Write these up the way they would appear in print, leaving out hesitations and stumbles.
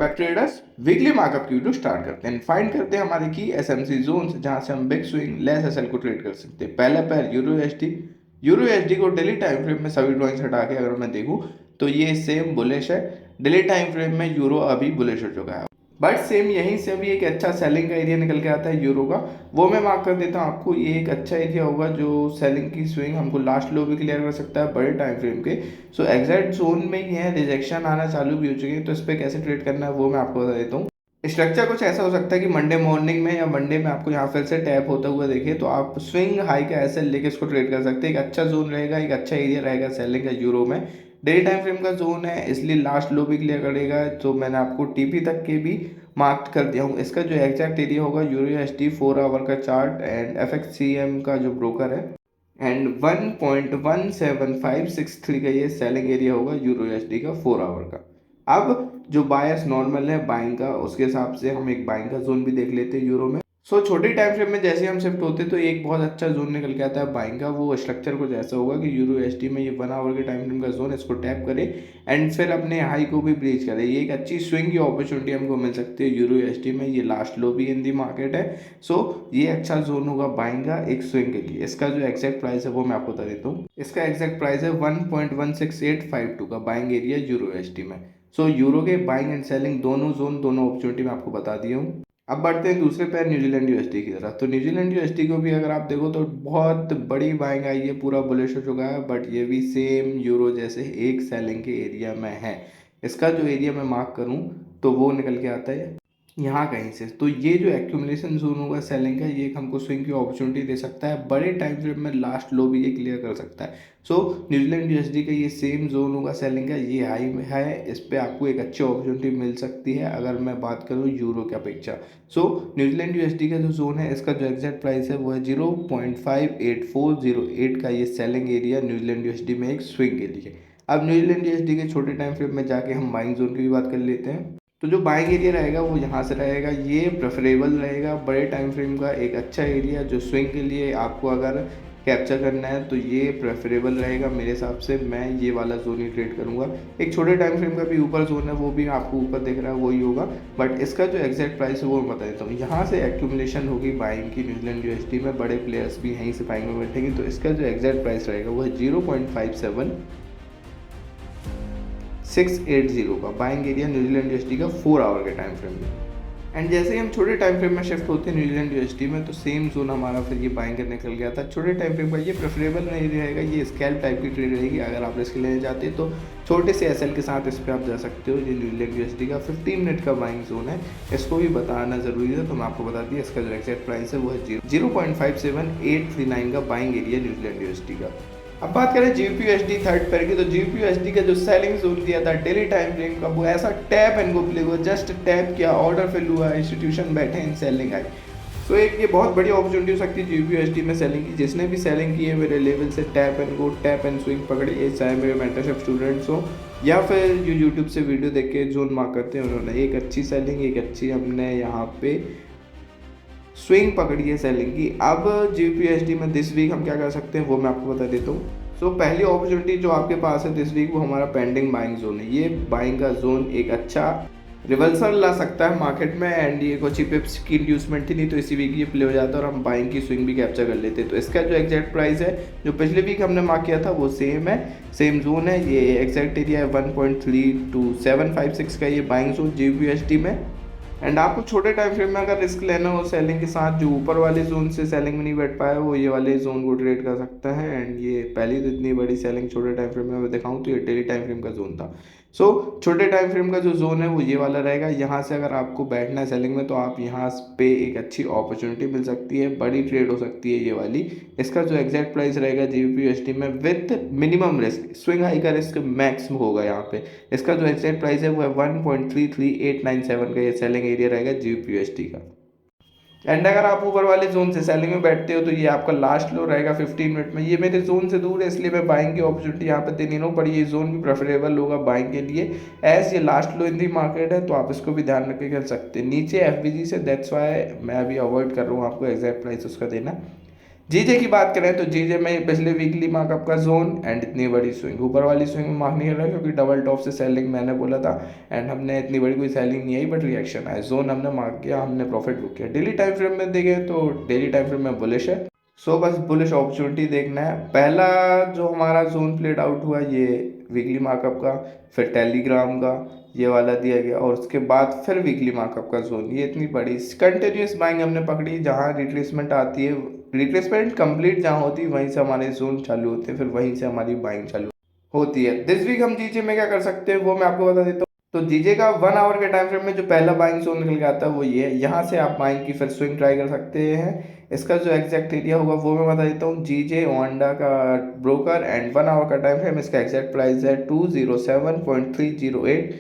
Back traders. Weekly markup की video start करते हैं। फाइंड करते हैं हमारे की एसएमसी जोन्स जहां से हम बिग स्विंग लेस एसएल को ट्रेड कर सकते हैं। पहला पैर यूरो एसडी को डेली टाइम फ्रेम में सभी ड्रॉइंग्स हटा के अगर मैं देखूं तो ये सेम बुलिश है। डेली टाइम फ्रेम में यूरो अभी बुलिश हो चुका है, बट सेम यहीं से भी एक अच्छा सेलिंग का एरिया निकल के आता है यूरो का। वो मैं मार्क कर देता हूँ आपको। ये एक अच्छा एरिया होगा जो सेलिंग की स्विंग हमको लास्ट लो भी क्लियर कर सकता है बड़े टाइम फ्रेम के। सो एग्जैक्ट जोन में ही है, रिजेक्शन आना चालू भी हो चुके हैं, तो इस पर कैसे ट्रेड करना है वो मैं आपको बता देता हूँ। स्ट्रक्चर कुछ ऐसा हो सकता है कि मंडे मॉर्निंग में या मंडे में आपको यहाँ फिर से टैप होता हुआ देखे तो आप स्विंग हाई का एसएल लेके इसको ट्रेड कर सकते हैं। एक अच्छा जोन रहेगा, एक अच्छा एरिया रहेगा सेलिंग का यूरो में। डेली टाइम फ्रेम का जोन है इसलिए लास्ट लो भी क्लियर करेगा, तो मैंने आपको टीपी तक के भी मार्क कर दिया हूँ। इसका जो एग्जैक्ट एरिया होगा यूरो एसडी 4 आवर का चार्ट एंड एफएक्ससीएम का जो ब्रोकर है एंड 1.17563 का ये सेलिंग एरिया होगा यूरो एसडी का 4 आवर का। अब जो बायस नॉर्मल है बाइंग का, उसके हिसाब से हम एक बाइंग का जोन भी देख लेते हैं यूरो में। छोटी टाइम फ्रेम में जैसे हम शिफ्ट होते तो एक बहुत अच्छा जोन निकल के आता है बाइंग का। वो स्ट्रक्चर कुछ ऐसा होगा कि यूरो एसडी में ये 1 आवर के टाइम फ्रेम का जोन, इसको टैप करे एंड फिर अपने हाई को भी ब्रीच करे। ये एक अच्छी स्विंग की अपॉर्चुनिटी हमको मिल सकती है यूरो एसडी में। ये लास्ट लो भी इन दी मार्केट है। ये अच्छा जोन होगा बाइंग का एक स्विंग के लिए। इसका जो एक्जैक्ट प्राइस है वो मैं आपको बता देता हूँ। इसका एक्जैक्ट प्राइस है 1.16852 का बाइंग एरिया यूरो एसडी में। यूरो के बाइंग एंड सेलिंग दोनों जोन, दोनों अपॉर्चुनिटी मैं आपको बता दी हूँ। अब बढ़ते हैं दूसरे पैर न्यूजीलैंड यूएसडी की तरफ। तो न्यूजीलैंड यूएसडी को भी अगर आप देखो तो बहुत बड़ी बाइंग आई है, पूरा बुलिश हो चुका है, बट ये भी सेम यूरो जैसे एक सेलिंग के एरिया में है। इसका जो एरिया मैं मार्क करूं तो वो निकल के आता है यहाँ कहीं से। तो ये जो एक्यूमुलेशन जोन होगा सेलिंग का, ये हमको स्विंग की अपॉर्चुनिटी दे सकता है। बड़े टाइम फ्रेम में लास्ट लो भी ये क्लियर कर सकता है। न्यूजीलैंड यूएसडी का ये सेम जोन होगा सेलिंग का, ये हाई में है। इस पर आपको एक अच्छी अपॉर्चुनिटी मिल सकती है अगर मैं बात करूँ यूरो की अपेक्षा। न्यूजीलैंड यूएसडी का जो जोन है, इसका जो एग्जैक्ट प्राइस है वो है 0.58408 का ये सेलिंग एरिया न्यूजीलैंड यूएसडी में एक स्विंग के लिए। अब न्यूजीलैंड यूएसडी के छोटे टाइम फ्रेम में जाके हम बाइंग जोन की भी बात कर लेते हैं। तो जो बाइंग एरिया रहेगा वो यहाँ से रहेगा, ये प्रेफरेबल रहेगा बड़े टाइम फ्रेम का एक अच्छा एरिया जो स्विंग के लिए आपको अगर कैप्चर करना है तो ये प्रेफरेबल रहेगा मेरे हिसाब से। मैं ये वाला जोन ही ट्रेड करूंगा। एक छोटे टाइम फ्रेम का भी ऊपर जोन है, वो भी आपको ऊपर दिख रहा है, वही होगा, बट इसका जो एग्जैक्ट प्राइस है वो मैं बता देता हूँ। यहाँ से एक्यूमुलेशन होगी बाइंग की न्यूजीलैंड यूएसडी में, बड़े प्लेयर्स भी यहीं से बाइंग में बैठेंगे। तो इसका जो एग्जैक्ट प्राइस रहेगा वो है 0.57680 का बाइंग एरिया न्यूजीलैंड यूएसडी का 4 आवर के टाइम फ्रेम में। एंड जैसे ही हम छोटे टाइम फ्रेम में शिफ्ट होते हैं न्यूजीलैंड यूएसडी में, तो सेम जोन हमारा फिर ये बाइंग करने निकल गया था। छोटे टाइम फ्रेम का ये प्रेफरेबल नहीं रहेगा, ये स्कैल्प टाइप की ट्रेड रहेगी। अगर आप रिस्क लेने जाते हैं तो छोटे से एसएल के साथ इस पर आप जा सकते हो। ये न्यूजीलैंड यूएसडी का 15 मिनट का बाइंग जोन है, इसको भी बताना जरूरी है, तो मैं आपको बता दिया। इसका जो एक्जैक्ट प्राइस है वो है 0.57839 का बाइंग एरिया न्यूजीलैंड यूएसडी का। अब बात करें जीबीपीयूएसडी थर्ड पेयर की, तो जीबीपीयूएसडी का जो सेलिंग जोन दिया था डेली टाइम फ्रेम का, वो ऐसा टैप एंड गो प्ले हुआ, जस्ट टैप किया, ऑर्डर फिल हुआ, इंस्टीट्यूशन बैठे इन सेलिंग आई। एक ये बहुत बड़ी अपॉर्चुनिटी हो सकती है जीबीपीयूएसडी में सेलिंग की। जिसने भी सेलिंग की है मेरे लेवल से tap and go, tap and swing पकड़िए, चाहे मेरे मेंटरशिप स्टूडेंट्स हो या फिर जो यूट्यूब से वीडियो देख के जोन मार्क करते हैं, उन्होंने एक अच्छी सेलिंग, एक अच्छी हमने यहाँ पे स्विंग पकड़ी है सेलिंग की। अब जीबीपीयूएसडी में दिस वीक हम क्या कर सकते हैं वो मैं आपको बता देता हूँ। पहली अपॉर्चुनिटी जो आपके पास है दिस वीक वो हमारा पेंडिंग बाइंग जोन है। ये बाइंग का जोन एक अच्छा रिवर्सल ला सकता है मार्केट में, एंड ये कुछ पिप्स की इंड्यूसमेंट थी नहीं, तो इसी वीक ये प्ले हो जाता है और हम बाइंग की स्विंग भी कैप्चर कर लेते हैं। तो इसका जो एग्जैक्ट प्राइस है जो पिछले वीक हमने मार्क किया था वो सेम है, सेम जोन है। ये एग्जैक्ट एरिया है 1.32756 का ये बाइंग जोन जीबीपीयूएसडी में। एंड आपको छोटे टाइम फ्रेम में अगर रिस्क लेना हो सेलिंग के साथ, जो ऊपर वाले जोन से सेलिंग में नहीं बैठ पाया वो ये वाले जोन को ट्रेड कर सकता है। एंड ये पहली तो इतनी बड़ी सेलिंग छोटे टाइम फ्रेम में मैं दिखाऊं तो ये डेली टाइम फ्रेम का जोन था। छोटे टाइम फ्रेम का जो जोन है वो ये वाला रहेगा। यहाँ से अगर आपको बैठना है सेलिंग में तो आप यहाँ पे एक अच्छी अपॉर्चुनिटी मिल सकती है, बड़ी ट्रेड हो सकती है ये वाली। इसका जो एग्जैक्ट प्राइस रहेगा जीबीपीयूएसडी में with minimum risk, swing high का रिस्क मैक्स होगा यहाँ पे। इसका जो एग्जैक्ट प्राइस है वो है 1.33897 का ये सेलिंग एरिया रहेगा जीबीपीयूएसडी का। एंड अगर आप ऊपर वाले जोन से सेलिंग में बैठते हो तो ये आपका लास्ट लो रहेगा 15 मिनट में। ये मेरे जोन से दूर है इसलिए मैं बाइंग की अपॉर्चुनिटी यहाँ पे देनी नहीं पड़ी। ये जोन भी प्रेफरेबल होगा बाइंग के लिए, एज ये लास्ट लो इन दी मार्केट है, तो आप इसको भी ध्यान रख के कर सकते हैं नीचे एफबीजी से। दैट्स वाई मैं अभी अवॉइड कर रहा हूँ आपको एग्जैक्ट प्राइस उसका देना। जीजे की बात करें तो जीजे में पिछले वीकली मार्कअप का जोन एंड इतनी बड़ी स्विंग, ऊपर वाली स्विंग में मार्क नहीं कर रहा क्योंकि डबल टॉप से सेलिंग मैंने बोला था एंड हमने इतनी बड़ी कोई सेलिंग नहीं आई बट रिएक्शन आया, जोन हमने मार्क किया, हमने प्रॉफिट बुक किया। डेली टाइम फ्रेम में देखें तो डेली टाइम फ्रेम में बुलिश है, सो बस बुलिश अपॉर्चुनिटी देखना है। पहला जो हमारा जोन प्लेड आउट हुआ ये वीकली मार्कअप का, फिर टेलीग्राम का ये वाला दिया गया और उसके बाद फिर वीकली मार्कअप का जोन, ये इतनी बड़ी कंटिन्यूस बाइंग हमने पकड़ी। जहाँ रिट्रेसमेंट आती है, रिट्रेसमेंट कंप्लीट जहाँ होती है वहीं से हमारे जोन चालू होते हैं, फिर वहीं से हमारी बाइंग चालू होती है। दिस वीक हम जीजे में क्या कर सकते हैं वो मैं आपको बता देता हूँ। तो जीजे का 1 आवर के टाइम फ्रेम में जो पहला बाइंग जोन निकल के आता है वो ये है, यहाँ से आप बाइंग की फिर स्विंग ट्राई कर सकते हैं। इसका जो एग्जैक्ट एरिया होगा वो मैं बता देता हूँ। जीजे ओंडा का ब्रोकर एंड 1 आवर का टाइम फ्रेम, इसका एग्जैक्ट प्राइस है 207.308।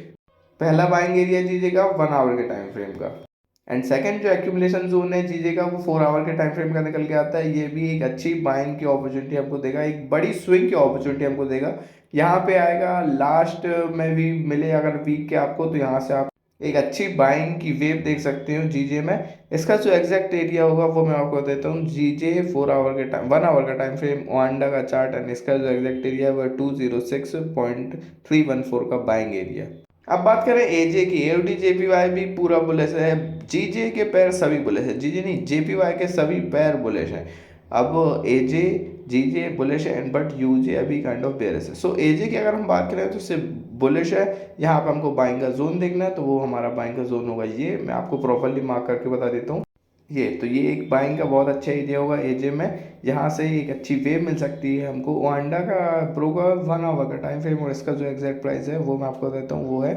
पहला बाइंग एरिया जीजे का 1 आवर के टाइम फ्रेम का। एंड सेकंड जो एक्यूमुलेशन जोन है जीजे का वो 4 आवर के टाइम फ्रेम का निकल के आता है। ये भी एक अच्छी बाइंग की अपॉर्चुनिटी हमको देगा, एक बड़ी स्विंग की अपॉर्चुनिटी हमको देगा। यहाँ पे आएगा लास्ट में भी मिले अगर वीक के आपको, तो यहाँ से आप एक अच्छी बाइंग की वेव देख सकते हो जीजे में। इसका जो एग्जैक्ट एरिया होगा वो मैं आपको देता हूँ। जीजे 4 आवर के टाइम 1 आवर का टाइम फ्रेम ओंडा का चार्ट एंड इसका जो एग्जैक्ट एरिया है वो 206.314 का बाइंग एरिया। अब बात करें एजे की, एओडी जेपीवाई भी पूरा बुलिश है, जीजे के पैर सभी बुलिश है, जीजे नहीं जेपीवाई के सभी पैर बुलिश हैं। अब एजे जीजे बुलिश है एंड बट यूजे अभी काइंड ऑफ बेयरिश है। सो एजे की अगर हम बात करें तो सिर्फ बुलिश है। यहाँ पे हमको बाइंग का जोन देखना है तो वो हमारा बाइंग का जोन होगा, ये मैं आपको प्रॉपरली मार्क करके बता देता हूँ। ये तो ये एक बाइंग का बहुत अच्छा एरिया होगा एजे में, यहाँ से एक अच्छी वेव मिल सकती है हमको। ओंडा का प्रो का 1 आवर का टाइम फ्रेम और इसका जो एग्जैक्ट प्राइस है वो मैं आपको देता हूँ, वो है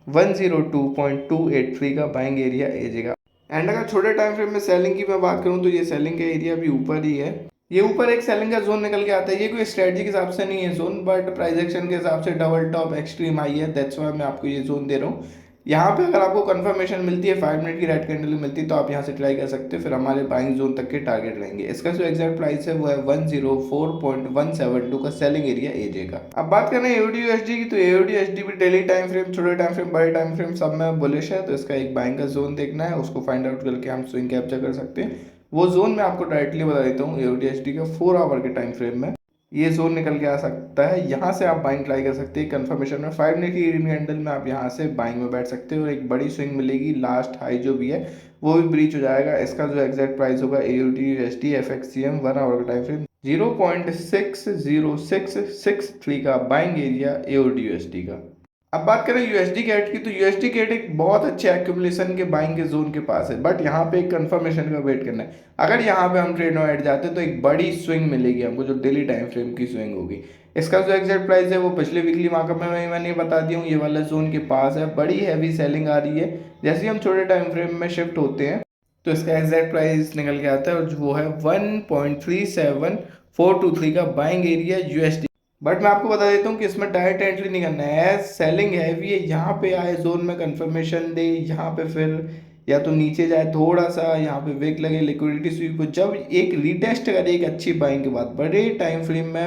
102.283 का बाइंग एरिया एजे का। एंड अगर छोटे टाइम फ्रेम में सेलिंग की मैं बात करूँ तो ये सेलिंग का एरिया भी ऊपर ही है, ये ऊपर एक सेलिंग का जोन निकल के आता है। ये कोई स्ट्रेटजी के हिसाब से नहीं है जोन, बट प्राइस एक्शन के हिसाब से डबल टॉप एक्सट्रीम हाई है, दैट्स वाई मैं आपको ये जोन दे रहा हूँ। यहाँ पे अगर आपको कंफर्मेशन मिलती है 5 मिनट की रेड कैंडल मिलती है तो आप यहाँ से ट्राई कर सकते हो, फिर हमारे बाइंग जोन तक के टारगेट रहेंगे। इसका जो एग्जैक्ट प्राइस है वो है 104.172 का सेलिंग एरिया एजे का। अब बात करें एओडी यूएसडी की, तो एओडी यूएसडी भी डेली टाइम फ्रेम, छोटे टाइम फ्रेम, बड़े टाइम फ्रेम सब में बुलिश है, तो इसका एक बाइंग का जोन देखना है, उसको फाइंड आउट करके हम स्विंग कैप्चर कर सकते हैं। वो जोन मैं आपको डायरेक्टली बता देता हूँ। एओडी यूएसडी का 4 आवर के टाइम फ्रेम में ये जोन निकल के आ सकता है, यहाँ से आप बाइंग ट्राई कर सकते हैं। कंफर्मेशन में 5 मिनट की रीडिंग कैंडल में आप यहाँ से बाइंग में बैठ सकते हो और एक बड़ी स्विंग मिलेगी, लास्ट हाई जो भी है वो भी ब्रीच हो जाएगा। इसका जो एग्जैक्ट प्राइस होगा एओडी यूएसडी एफएक्ससीएम 1 आवर का टाइम फ्रेम 0.60663 का बाइंग एरिया एओडी यूएसडी का। अब बात करें यूएसडी कैट की, तो यूएसडी कैट एक बहुत अच्छे एक्यूमुलेशन के बाइंग के जोन के पास है, बट यहाँ पे एक कंफर्मेशन का वेट करना है। अगर यहाँ पे हम ट्रेड में बैठ जाते हैं तो एक बड़ी स्विंग मिलेगी हमको जो डेली टाइम फ्रेम की स्विंग होगी। इसका जो एग्जैक्ट प्राइस है वो पिछले वीकली मार्कअप में मैंने बता दिया हूँ, ये वाला जोन के पास है, बड़ी हैवी सेलिंग आ रही है। जैसे ही हम छोटे टाइम फ्रेम में शिफ्ट होते हैं तो इसका एग्जैक्ट प्राइस निकल के आता है और वो है 1.37423 का बाइंग एरिया यूएसडी। बट मैं आपको बता देता हूँ कि इसमें डायरेक्ट एंट्री नहीं करना है, सेलिंग हैवी है। यहाँ पे आए जोन में कंफर्मेशन दे, यहाँ पे फिर या तो नीचे जाए थोड़ा सा, यहाँ पे वेक लगे, लिक्विडिटी स्वीप हो, जब एक रीटेस्ट करे एक अच्छी बाइंग के बाद बड़े टाइम फ्रेम में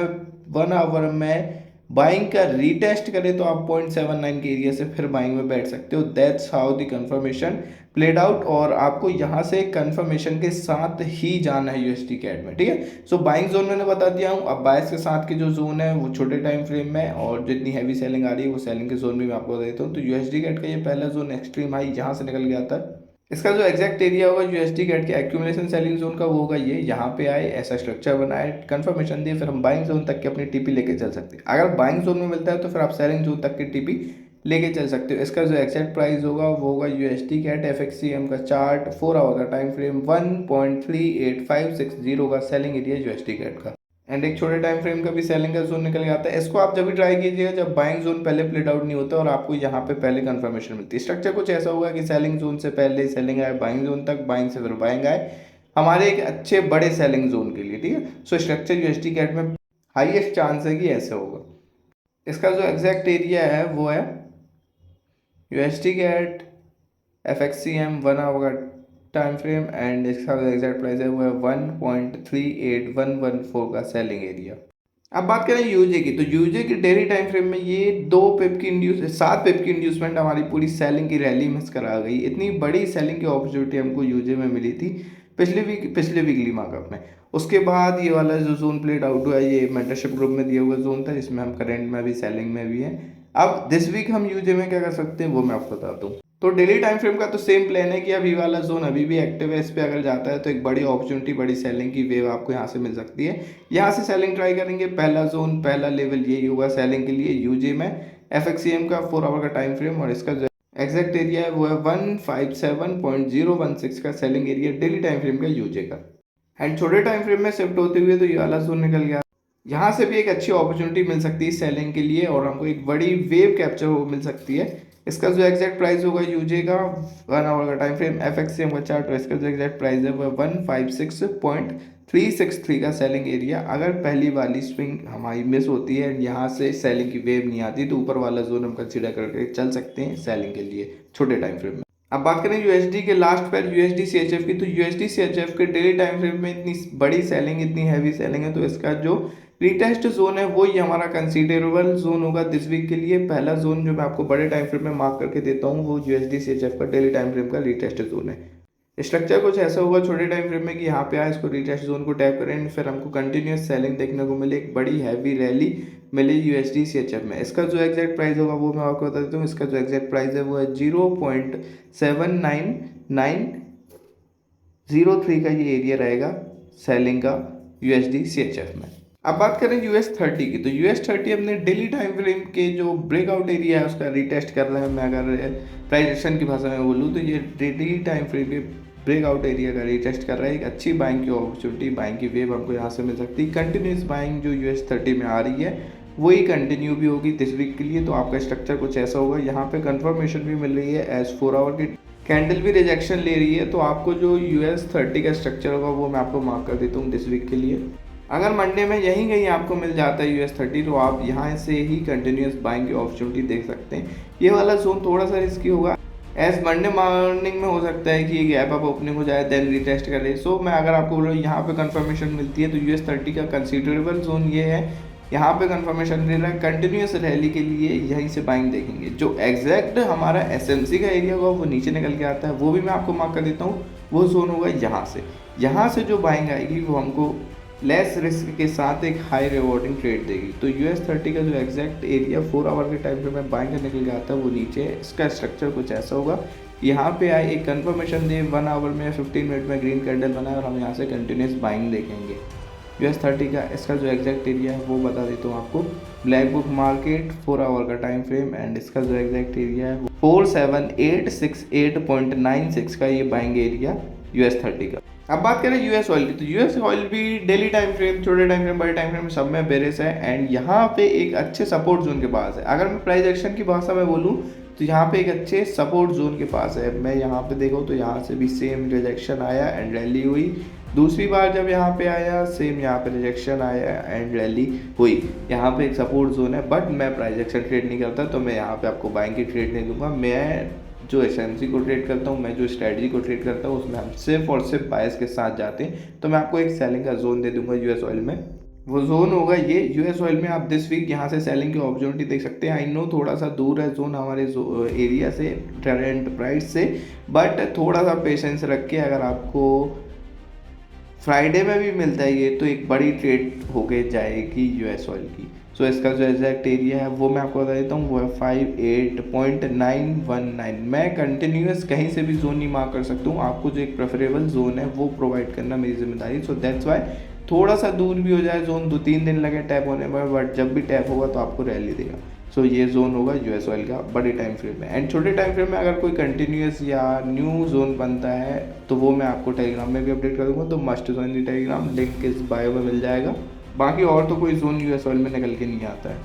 1 आवर में बाइंग का रीटेस्ट करे तो आप 0.79 के एरिया से फिर बाइंग में बैठ सकते हो। That's how the confirmation played out और आपको यहाँ से कंफर्मेशन के साथ ही जाना है यूएसडी कैट में, ठीक है। सो बाइंग जोन मैंने बता दिया हूँ। अब बायस के साथ के जो जोन है वो छोटे टाइम फ्रेम में और जितनी हैवी सेलिंग आ रही है वो सेलिंग के जोन भी मैं आपको बता देता हूँ। तो यूएसडी कैट का ये पहला जोन एक्सट्रीम हाई यहाँ से निकल गया था। इसका जो एग्जैक्ट एरिया होगा यूएसडी कैट के एक्यूमुलेशन सेलिंग जोन का वो होगा ये, यहाँ पे आए ऐसा स्ट्रक्चर बनाए कंफर्मेशन दिए, फिर हम बाइंग जोन तक की अपनी टीपी लेके चल सकते हैं। अगर बाइंग जोन में मिलता है तो फिर आप सेलिंग जोन तक की टीपी लेके चल सकते हो। इसका जो एक्जैक्ट प्राइस होगा वो होगा यूएसडी कैट एफएक्ससीएम का चार्ट 4 आवर का टाइम फ्रेम 1.38560 का सेलिंग एरिया यूएसडी कैट का। एंड एक छोटे टाइम फ्रेम का भी सेलिंग का जोन निकल जाता है। इसको आप जब भी ट्राई कीजिएगा जब बाइंग जोन पहले प्लेट आउट नहीं होता और आपको यहाँ पे पहले कंफर्मेशन मिलती है। स्ट्रक्चर कुछ ऐसा होगा कि सेलिंग जोन से पहले सेलिंग आए बाइंग जोन तक, बाइंग से फिर बाइंग आए हमारे एक अच्छे बड़े सेलिंग जोन के लिए, ठीक है। सो स्ट्रक्चर यूएसडी कैट में हाईएस्ट चांस है कि ऐसे होगा। इसका जो एग्जैक्ट एरिया है वो है यूएसडी कैट एफएक्ससीएम 1 आवर का टाइम फ्रेम एंड इसका एग्जैक्ट प्राइस है वो है 1.38114 का सेलिंग एरिया। अब बात करें यूजे की, तो यूजे की डेली टाइम फ्रेम में ये 7 पिप की इंड्यूसमेंट हमारी पूरी सेलिंग की रैली मिस करा गई। इतनी बड़ी सेलिंग की अपॉर्चुनिटी हमको यूजे में मिली थी पिछले वीकली मार्कअप में। उसके बाद ये वाला जो जोन प्लेट आउट हुआ है, ये मेंटरशिप ग्रुप में दिया हुआ जोन था, जिसमें हम करंट में भी सेलिंग में भी हैं। अब दिस वीक हम यूजे में क्या कर सकते हैं वो मैं आपको बताता हूँ। तो डेली टाइम फ्रेम का तो सेम प्लान है कि अभी वाला जोन अभी भी एक्टिव है, इस पे अगर जाता है तो एक बड़ी अपॉर्चुनिटी, बड़ी सेलिंग की वेव आपको यहाँ से मिल सकती है। यहाँ से सेलिंग ट्राई करेंगे। पहला जोन, पहला लेवल यही होगा सेलिंग के लिए यूजे में। FXCM का 4 आवर का टाइम फ्रेम और इसका जो एग्जैक्ट एरिया है वो है 157.016 का selling area daily time frame का यूजे का। एंड छोटे टाइम फ्रेम में शिफ्ट होते हुए तो ये वाला जोन निकल गया। यहाँ से भी एक अच्छी अपॉर्चुनिटी मिल सकती है सेलिंग के लिए और हमको एक बड़ी वेव कैप्चर हो मिल सकती है। इसका जो एग्जैक्ट प्राइस होगा यूजे का 1 आवर का टाइम फ्रेम, FXCM का चार्ट और इसका जो एग्जैक्ट प्राइस है वो 156.363 का सेलिंग एरिया। अगर पहली वाली स्विंग हमारी मिस होती है, यहाँ से सेलिंग की वेव नहीं आती, तो ऊपर वाला जोन हम कंसीडर करके चल सकते हैं सेलिंग के लिए छोटे टाइम फ्रेम में। अब बात करें यूएसडी के लास्ट पैर यूएसडी CHF की, तो यूएसडी CHF के डेली टाइम फ्रेम में इतनी बड़ी सेलिंग, इतनी हैवी सेलिंग है, तो इसका जो रिटेस्ट जोन है वो ही हमारा कंसीडरेबल जोन होगा दिस वीक के लिए। पहला जोन जो मैं आपको बड़े टाइम फ्रेम में मार्क करके देता हूँ वो यूएसडी CHF का डेली टाइम फ्रेम का रिटेस्ट जोन है। स्ट्रक्चर कुछ ऐसा होगा छोटे टाइम फ्रेम में कि यहाँ पे आए, इसको रिटेस्ट जोन को टैप करें, फिर हमको कंटिन्यूस सेलिंग देखने को मिले, एक बड़ी हैवी रैली मिले यूएसडी CHF में। इसका जो एग्जैक्ट प्राइस होगा वो मैं आपको बता देता हूँ। इसका जो एग्जैक्ट प्राइस है वो है 0.79903 का ये एरिया रहेगा सेलिंग का यूएसडी CHF में। अब बात करें US30 की, तो US30 अपने डेली टाइम फ्रेम के जो ब्रेकआउट एरिया है उसका रिटेस्ट कर रहा है। मैं अगर प्राइस एक्शन की भाषा में बोलूँ तो ये डेली टाइम फ्रेम के ब्रेकआउट एरिया का रिटेस्ट कर रहा है। एक अच्छी बाइंग की अपॉर्चुनिटी, बाइंग की वेव हमको यहाँ से मिल सकती है। कंटिन्यूस बाइंग जो US30 में आ रही है वही कंटिन्यू भी होगी दिस वीक के लिए। तो आपका स्ट्रक्चर कुछ ऐसा होगा, यहाँ पे कंफर्मेशन भी मिल रही है एज 4 आवर की कैंडल भी रिजेक्शन ले रही है। तो आपको जो US30 का स्ट्रक्चर होगा वो मैं आपको मार्क कर देता हूँ दिस वीक के लिए। अगर मंडे में यहीं कहीं आपको मिल जाता है US30 तो आप यहाँ से ही कंटिन्यूस बाइंग की अपॉर्चुनिटी देख सकते हैं। ये वाला जोन थोड़ा सा रिस्की होगा, एज मंडे मॉर्निंग में हो सकता है कि ये गैप अप ओपनिंग हो जाए देन रिटेस्ट करे। सो मैं अगर आपको बोल रहा हूँ यहाँ पे कंफर्मेशन मिलती है तो US30 का कंसीडरेबल जोन ये है, यहाँ पे कंफर्मेशन मिल रहा है। कंटिन्यूस रैली के लिए यहीं से बाइंग देखेंगे। जो एग्जैक्ट हमारा SMC का एरिया होगा वो नीचे निकल के आता है, वो भी मैं आपको मार्क कर देता हूँ। वो जोन होगा यहाँ से जो बाइंग आएगी वो हमको लेस रिस्क के साथ एक हाई रिवॉर्डिंग ट्रेड देगी। तो US30 का जो एग्जैक्ट एरिया 4 आवर के टाइम पे मैं बाइंग करने के लिए आता है वो नीचे है। इसका स्ट्रक्चर कुछ ऐसा होगा, यहाँ पे आए एक कंफर्मेशन दे 1 आवर में 15 मिनट में ग्रीन कैंडल बनाए और हम यहाँ से कंटिन्यूस बाइंग देखेंगे US30 का। इसका जो एग्जैक्ट एरिया है वो बता देता हूँ आपको। ब्लैक बुक मार्केट 4 आवर का टाइम फ्रेम एंड इसका जो एग्जैक्ट एरिया है 47868.96 का ये बाइंग एरिया US30 का। अब बात करें US ऑयल की, तो US ऑयल भी डेली टाइम फ्रेम, छोटे टाइम फ्रेम, बड़े टाइम फ्रेम सब में बेरिश है एंड यहाँ पे एक अच्छे सपोर्ट जोन के पास है। अगर मैं प्राइस एक्शन की भाषा में बोलूँ तो यहाँ पे एक अच्छे सपोर्ट जोन के पास है। मैं यहाँ पे देखूँ तो यहाँ से भी सेम रिजेक्शन आया एंड रैली हुई। दूसरी बार जब यहाँ पे आया सेम यहाँ पे रिजेक्शन आया एंड रैली हुई। यहाँ पे एक सपोर्ट जोन है, बट मैं प्राइस एक्शन ट्रेड नहीं करता तो मैं यहाँ पे आपको बाइंग की ट्रेड नहीं दूंगा। मैं जो SMC को ट्रेड करता हूँ, मैं जो स्ट्रेटजी को ट्रेड करता हूँ उसमें हम सिर्फ और सिर्फ बायस के साथ जाते हैं। तो मैं आपको एक सेलिंग का जोन दे दूंगा US ऑयल में। वो जोन होगा ये US ऑयल में। आप दिस वीक यहाँ से सेलिंग की अपॉर्चुनिटी देख सकते हैं। आई नो थोड़ा सा दूर है जोन हमारे एरिया से, करंट प्राइस से, बट थोड़ा सा पेशेंस रख के अगर आपको फ्राइडे में भी मिलता है ये तो एक बड़ी ट्रेड होके जाएगी US ऑयल की। सो इसका जो एग्जैक्ट एरिया है वो मैं आपको बता देता हूँ, वो है 58.919। मैं कंटिन्यूस कहीं से भी जोन नहीं मार्क कर सकता हूँ, आपको जो एक प्रेफरेबल जोन है वो प्रोवाइड करना मेरी जिम्मेदारी। सो दैट्स वाई थोड़ा सा दूर भी हो जाए जोन, 2-3 दिन लगे टैप होने में, बट जब भी टैप होगा तो आपको रैली देगा। सो ये जोन होगा US ऑयल का बड़े टाइम फ्रेम में। एंड छोटे टाइम फ्रेम में अगर कोई कंटिन्यूस या न्यू जोन बनता है तो वो मैं आपको टेलीग्राम में भी अपडेट कर दूँगा। तो must join the Telegram, link इस बायो में मिल जाएगा। बाकी और तो कोई जोन US ऑयल में निकल के नहीं आता है।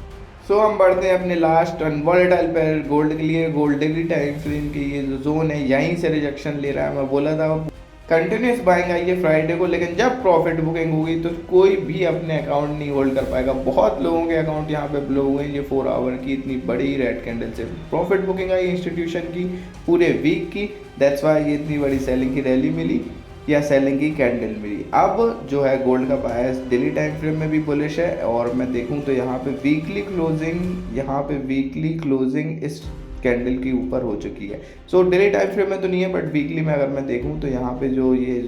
सो हम बढ़ते हैं अपने लास्ट अनवॉलेटाइल पेयर गोल्ड के लिए। गोल्ड डेली टाइम फ्रेम की ये जो जोन है यहीं से रिजेक्शन ले रहा है। मैं बोला था कंटिन्यूस बाइंग आई है फ्राइडे को, लेकिन जब प्रॉफिट बुकिंग होगी तो कोई भी अपने अकाउंट नहीं होल्ड कर पाएगा। बहुत लोगों के अकाउंट यहाँ पे ब्लो हुए हैं ये 4 आवर की इतनी बड़ी रेड कैंडल से। प्रॉफिट बुकिंग आई इंस्टीट्यूशन की पूरे वीक की, दैट्स वाई ये इतनी बड़ी सेलिंग की रैली मिली या सेलिंग की कैंडल मिली। अब जो है गोल्ड का बायस डेली टाइम फ्रेम में भी बुलिश है और मैं देखूं तो यहाँ पे वीकली क्लोजिंग इस कैंडल के ऊपर हो चुकी है। सो डेली टाइम फ्रेम में तो नहीं है, बट वीकली में अगर मैं देखूं तो यहाँ पे जो ये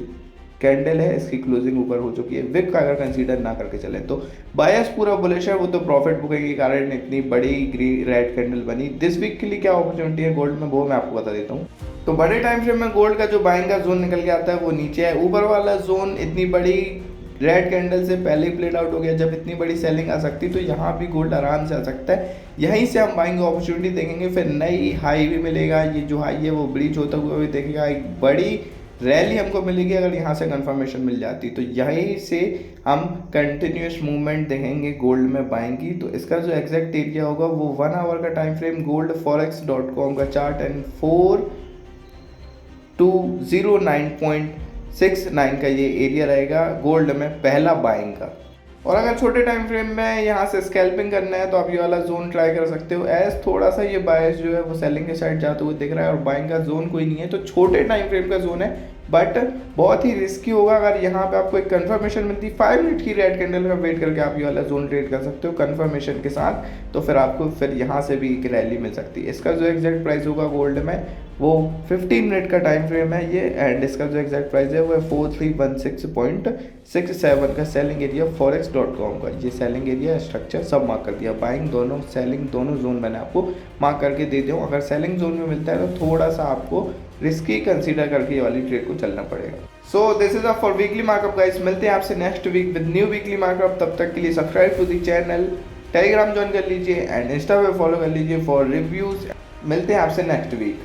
कैंडल है, इसकी क्लोजिंग ऊपर हो चुकी है। विक का अगर कंसीडर ना करके चले तो बायस पूरा बुलिश है, वो तो प्रॉफिट बुकिंग के कारण इतनी बड़ी ग्रीन रेड कैंडल बनी। दिस वीक के लिए क्या अपॉर्चुनिटी है गोल्ड में, वो मैं आपको बता देता हूँ। तो बड़े टाइम फ्रेम में गोल्ड का जो बाइंग का जोन निकल के आता है वो नीचे है। ऊपर वाला जोन इतनी बड़ी रेड कैंडल से पहले ही प्लेड आउट हो गया, जब इतनी बड़ी सेलिंग आ सकती है तो यहाँ भी गोल्ड आराम से आ सकता है। यहीं से हम बाइंग अपॉर्चुनिटी देखेंगे, फिर नई हाई भी मिलेगा। ये जो हाई है वो ब्रीच होता हुआ भी देखेगा, एक बड़ी रैली हमको मिलेगी अगर यहाँ से कंफर्मेशन मिल जाती, तो यहीं से हम कंटिन्यूस मूवमेंट देखेंगे गोल्ड में बाइंग की। तो इसका जो एग्जैक्ट एरिया होगा वो 1 आवर का टाइम फ्रेम गोल्ड forex.com का चार्ट एंड 4209.69 का ये एरिया रहेगा गोल्ड में पहला बाइंग का। और अगर छोटे टाइम फ्रेम में यहाँ से स्कैल्पिंग करना है तो आप ये वाला जोन ट्राई कर सकते हो। एज थोड़ा सा ये बायस जो है वो सेलिंग के साइड जाते हुए दिख रहा है और बाइंग का जोन कोई नहीं है, तो छोटे टाइम फ्रेम का जोन है, बट बहुत ही रिस्की होगा। अगर यहाँ पे आपको एक कंफर्मेशन मिलती 5 मिनट की रेड कैंडल का वेट करके आप ये वाला जोन ट्रेड कर सकते हो कंफर्मेशन के साथ, तो फिर आपको फिर यहाँ से भी एक रैली मिल सकती है। इसका जो एग्जैक्ट प्राइस होगा गोल्ड में वो 15 मिनट का टाइम फ्रेम है ये, एंड इसका जो एग्जैक्ट प्राइस है वो है 4316.67 का सेलिंग एरिया forex.com का। ये सेलिंग एरिया स्ट्रक्चर सब मार्क कर दिया, बाइंग दोनों सेलिंग दोनों जोन मैंने आपको मार्क करके दे दिया हूँ। अगर सेलिंग जोन में मिलता है तो थोड़ा सा आपको रिस्की कंसीडर करके ये वाली ट्रेड को चलना पड़ेगा। So this is for weekly markup guys, मिलते हैं आपसे next week with new weekly markup. तब तक के लिए subscribe to the channel, Telegram join कर लीजिए एंड इंस्टा पे फॉलो कर लीजिए फॉर रिव्यूज। मिलते हैं आपसे नेक्स्ट वीक।